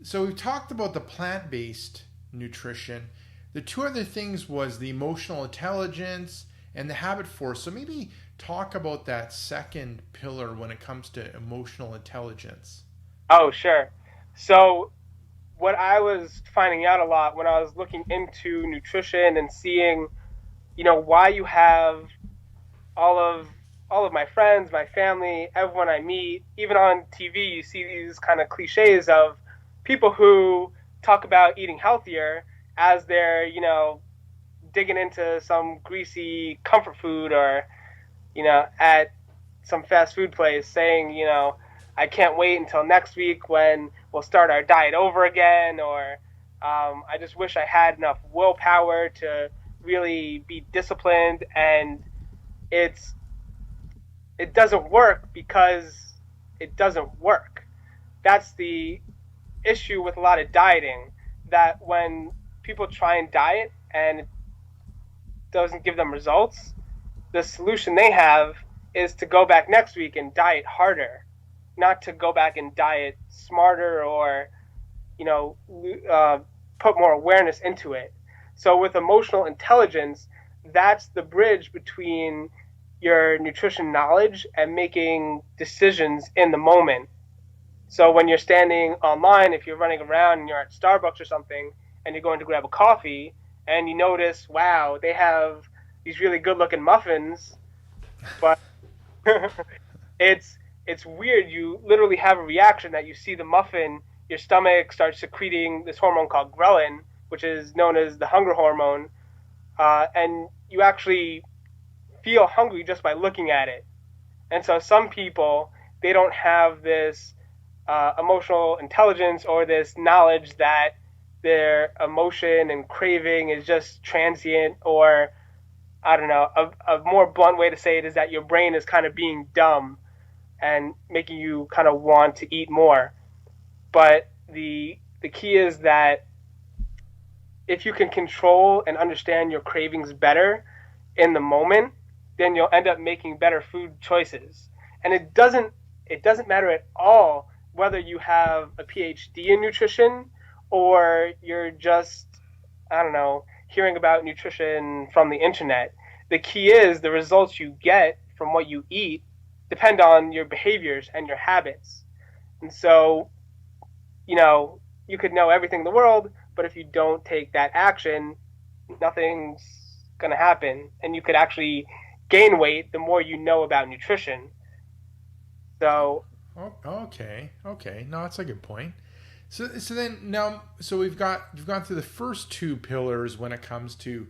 so we've talked about the plant-based nutrition. The two other things was the emotional intelligence and the habit force. So maybe talk about that second pillar when it comes to emotional intelligence. Oh, sure. So what I was finding out a lot when I was looking into nutrition and seeing, why you have all of all of my friends, my family, everyone I meet, even on TV, you see these kind of cliches of people who talk about eating healthier as they're, digging into some greasy comfort food or, at some fast food place saying, I can't wait until next week when we'll start our diet over again, or I just wish I had enough willpower to really be disciplined. And it's it doesn't work because it doesn't work. That's the issue with a lot of dieting. That when people try and diet and it doesn't give them results, the solution they have is to go back next week and diet harder, not to go back and diet smarter or you know uh, put more awareness into it. So with emotional intelligence, that's the bridge between your nutrition knowledge and making decisions in the moment. So when you're standing online, if you're running around and you're at Starbucks or something and you're going to grab a coffee and you notice, wow, they have these really good looking muffins, but it's weird. You literally have a reaction that you see the muffin, your stomach starts secreting this hormone called ghrelin, which is known as the hunger hormone, and you actually feel hungry just by looking at it. And so some people they don't have this emotional intelligence or this knowledge that their emotion and craving is just transient, or I don't know. A more blunt way to say it is that your brain is kind of being dumb and making you kind of want to eat more. But the key is that if you can control and understand your cravings better in the moment, then you'll end up making better food choices. And it doesn't matter at all whether you have a PhD in nutrition or you're just, I don't know, hearing about nutrition from the internet. The key is the results you get from what you eat depend on your behaviors and your habits. And so, you could know everything in the world, but if you don't take that action, nothing's going to happen. And you could actually gain weight the more you know about nutrition. So, Oh, okay, okay. No, that's a good point. So then now, so we've gone through the first two pillars when it comes to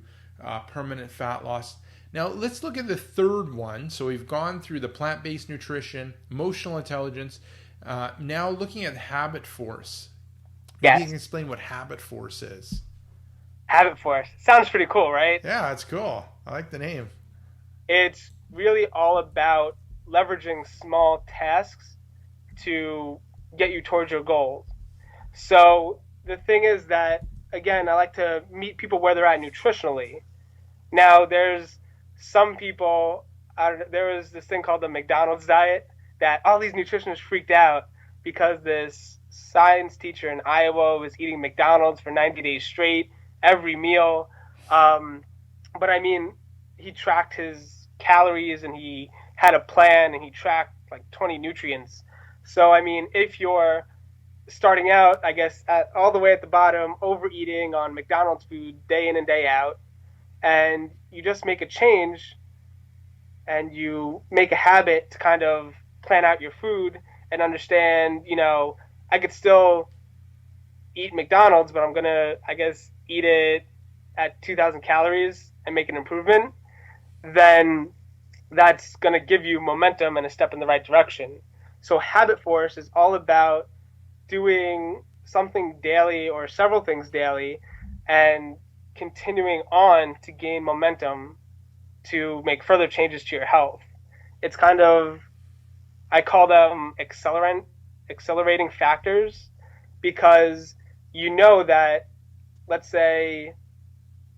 permanent fat loss. Now let's look at the third one. So we've gone through the plant-based nutrition, emotional intelligence. Now looking at habit force. Maybe you yes, can explain what habit force is. habit force. Sounds pretty cool, right? Yeah, that's cool. I like the name. It's really all about leveraging small tasks to get you towards your goals. So the thing is that again, I like to meet people where they're at nutritionally. Now, there's some people. There was this thing called the McDonald's diet that all these nutritionists freaked out because this science teacher in Iowa was eating McDonald's for 90 days straight, every meal. Um, but I mean, he tracked his calories and he had a plan and he tracked like 20 nutrients. So I mean, if you're starting out, I guess, all the way at the bottom, overeating on McDonald's food day in and day out, and you just make a change and you make a habit to kind of plan out your food and understand, I could still eat McDonald's, but I'm gonna, I guess, eat it at 2,000 calories and make an improvement, then that's gonna give you momentum and a step in the right direction. So habit force is all about doing something daily or several things daily and continuing on to gain momentum to make further changes to your health. It's kind of, I call them accelerating factors, because you know that, let's say,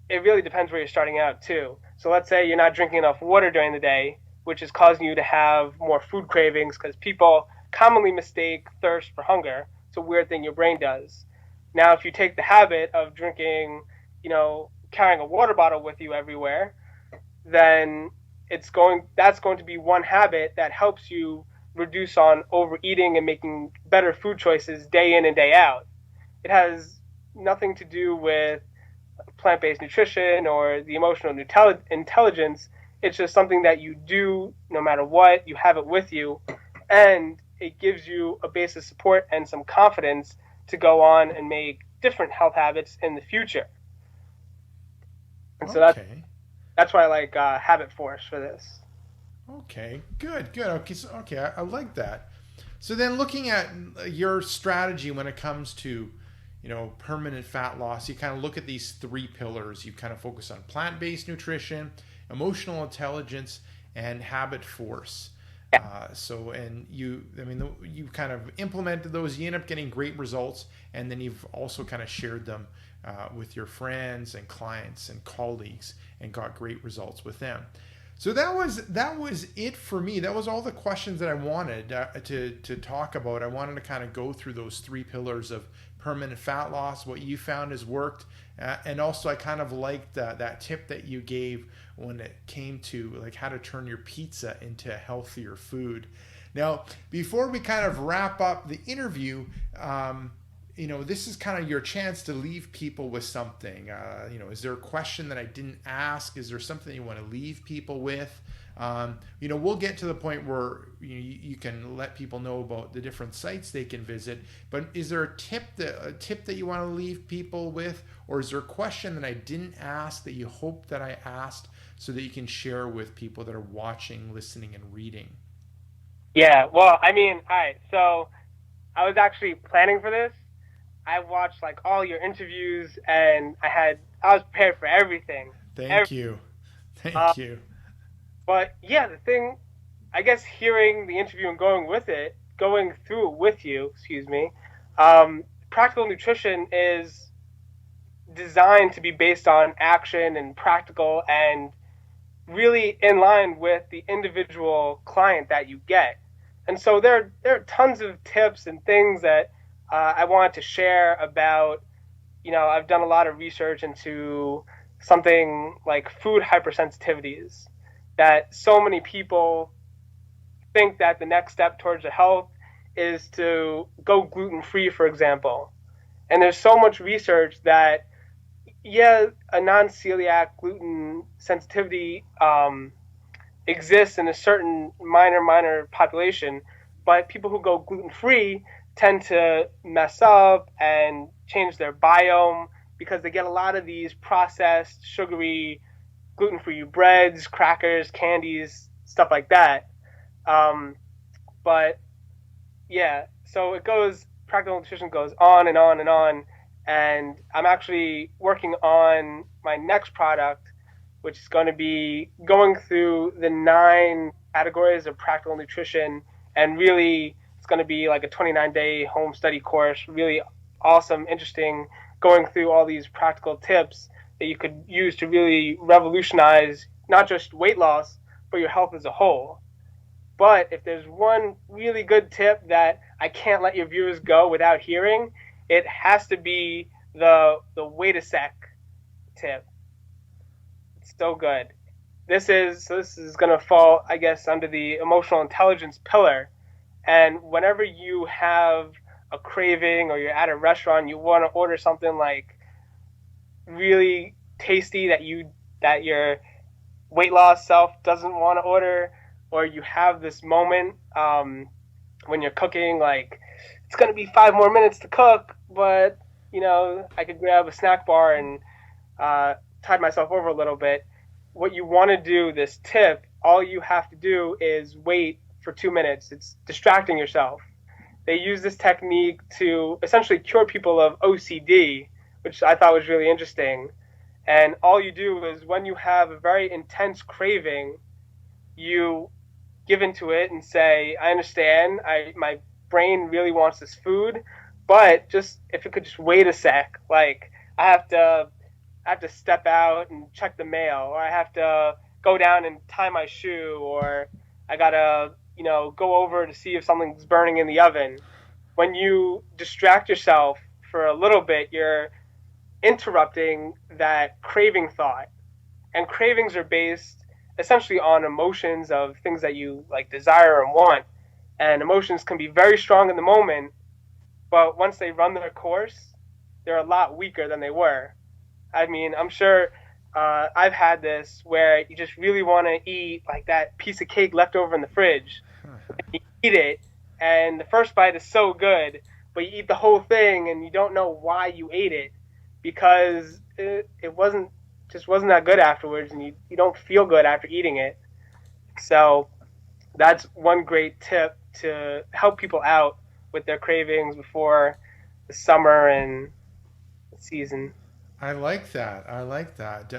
it really depends where you're starting out too. So let's say you're not drinking enough water during the day, which is causing you to have more food cravings because people commonly mistake thirst for hunger. It's a weird thing your brain does. Now, if you take the habit of drinking, carrying a water bottle with you everywhere, then that's going to be one habit that helps you reduce on overeating and making better food choices day in and day out. It has nothing to do with plant-based nutrition or the emotional intelligence. It's just something that you do no matter what. You have it with you, and it gives you a base of support and some confidence to go on and make different health habits in the future. And so Okay. that's why I like Habit Force for this. Okay. Good. Good. Okay. So, okay. I like that. So then, looking at your strategy when it comes to, permanent fat loss, you kind of look at these three pillars. You kind of focus on plant-based nutrition, emotional intelligence, and habit force. Yeah, And I mean, you kind of implemented those. You end up getting great results, and then you've also kind of shared them with your friends and clients and colleagues, and got great results with them. So that was it for me. That was all the questions that I wanted to talk about. I wanted to kind of go through those three pillars of permanent fat loss, what you found has worked, and also I kind of liked that tip that you gave when it came to like how to turn your pizza into healthier food. Now, before we kind of wrap up the interview, this is kind of your chance to leave people with something. Is there a question that I didn't ask? Is there something you want to leave people with? We'll get to the point where you can let people know about the different sites they can visit. But is there a tip that you want to leave people with, or is there a question that I didn't ask that you hope that I asked, so that you can share with people that are watching, listening, and reading? yeah. Well, I mean, all right. So I was actually planning for this. I watched like all your interviews, and I was prepared for everything. Every, Thank you. uh, Thank you. but yeah, the thing, I guess, hearing the interview and going through it with you, excuse me, practical nutrition is designed to be based on action and practical and really in line with the individual client that you get. And so there are tons of tips and things that I wanted to share about. I've done a lot of research into something like food hypersensitivities, that so many people think that the next step towards the health is to go gluten free, for example. And there's so much research that, yeah, a non celiac gluten sensitivity exists in a certain minor population, but people who go gluten free tend to mess up and change their biome because they get a lot of these processed, sugary, gluten free breads, crackers, candies, stuff like that. Um, but yeah, so practical nutrition goes on and on and on. And I'm actually working on my next product, which is going to be going through the 9 categories of practical nutrition. And really, it's going to be like a 29-day home study course, really awesome, interesting, going through all these practical tips that you could use to really revolutionize not just weight loss, but your health as a whole. But if there's one really good tip that I can't let your viewers go without hearing, it has to be the wait a sec tip. It's so good. This is gonna fall, I guess, under the emotional intelligence pillar. And whenever you have a craving or you're at a restaurant, you want to order something like really tasty that your weight loss self doesn't want to order, or you have this moment when you're cooking, like it's going to be 5 more minutes to cook, but I could grab a snack bar and tide myself over a little bit. What you want to do, this tip, all you have to do is wait for 2 minutes. It's distracting yourself. They use this technique to essentially cure people of OCD, which I thought was really interesting. And all you do is when you have a very intense craving, you give into it and say, I understand, my brain really wants this food, but just if it could just wait a sec, like I have to step out and check the mail, or I have to go down and tie my shoe, or I gotta, go over to see if something's burning in the oven. When you distract yourself for a little bit, you're interrupting that craving thought. And cravings are based essentially on emotions of things that you like desire and want. And emotions can be very strong in the moment, but once they run their course, they're a lot weaker than they were. I mean, I'm sure I've had this where you just really want to eat like that piece of cake left over in the fridge. You eat it, and the first bite is so good, but you eat the whole thing and you don't know why you ate it because it wasn't just wasn't that good afterwards, and you don't feel good after eating it. So that's one great tip to help people out with their cravings before the summer and the season. I like that. I like that.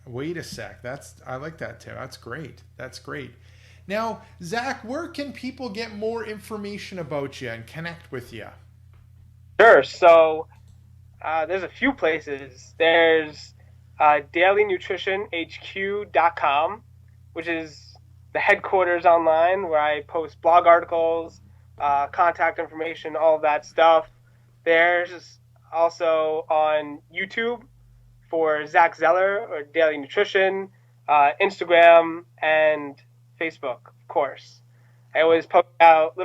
Wait a sec. I like that too. That's great. That's great. Now, Zach, where can people get more information about you and connect with you? Sure. So there's a few places. There's dailynutritionhq.com, which is the headquarters online where I post blog articles, contact information, all of that stuff. There's also on YouTube for Zack Zeller or Daily Nutrition, Instagram, and Facebook, of course. I always post out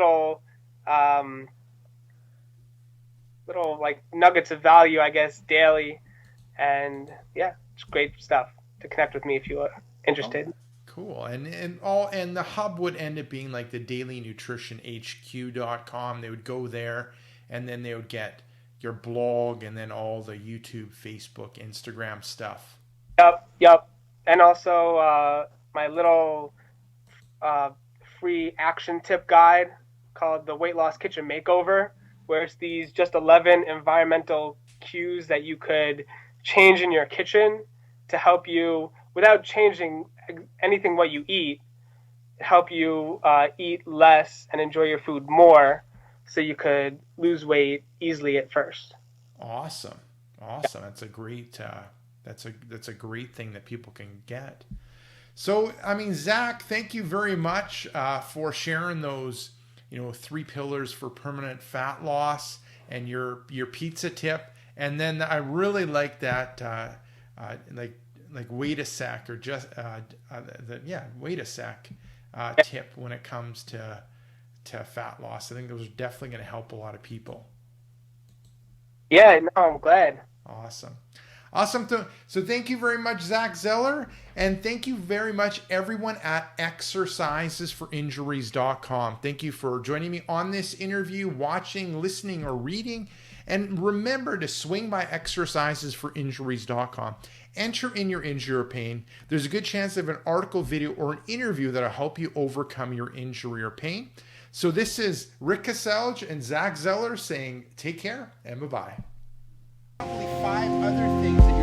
um, little like nuggets of value, I guess, daily, and yeah, it's great stuff to connect with me if you are interested. Oh, cool. And the hub would end up being like the dailynutritionhq.com. They would go there, and then they would get your blog and then all the YouTube, Facebook, Instagram stuff. Yep. And also my little free action tip guide called the Weight Loss Kitchen Makeover, where it's these just 11 environmental cues that you could change in your kitchen to help you, without changing anything what you eat, help you eat less and enjoy your food more so you could lose weight easily at first. Awesome. That's a great that's a great thing that people can get. So, I mean, Zach, thank you very much for sharing those, 3 pillars for permanent fat loss and your pizza tip. And then I really like that, like wait a sec or just wait a sec tip when it comes to fat loss. I think those are definitely going to help a lot of people. Yeah, no, I'm glad. Awesome. So thank you very much, Zack Zeller. And thank you very much, everyone at exercisesforinjuries.com. Thank you for joining me on this interview, watching, listening, or reading. And remember to swing by exercisesforinjuries.com. Enter in your injury or pain. There's a good chance of an article, video, or an interview that'll help you overcome your injury or pain. So this is Rick Caselge and Zack Zeller saying take care and bye-bye. Probably 5 other things that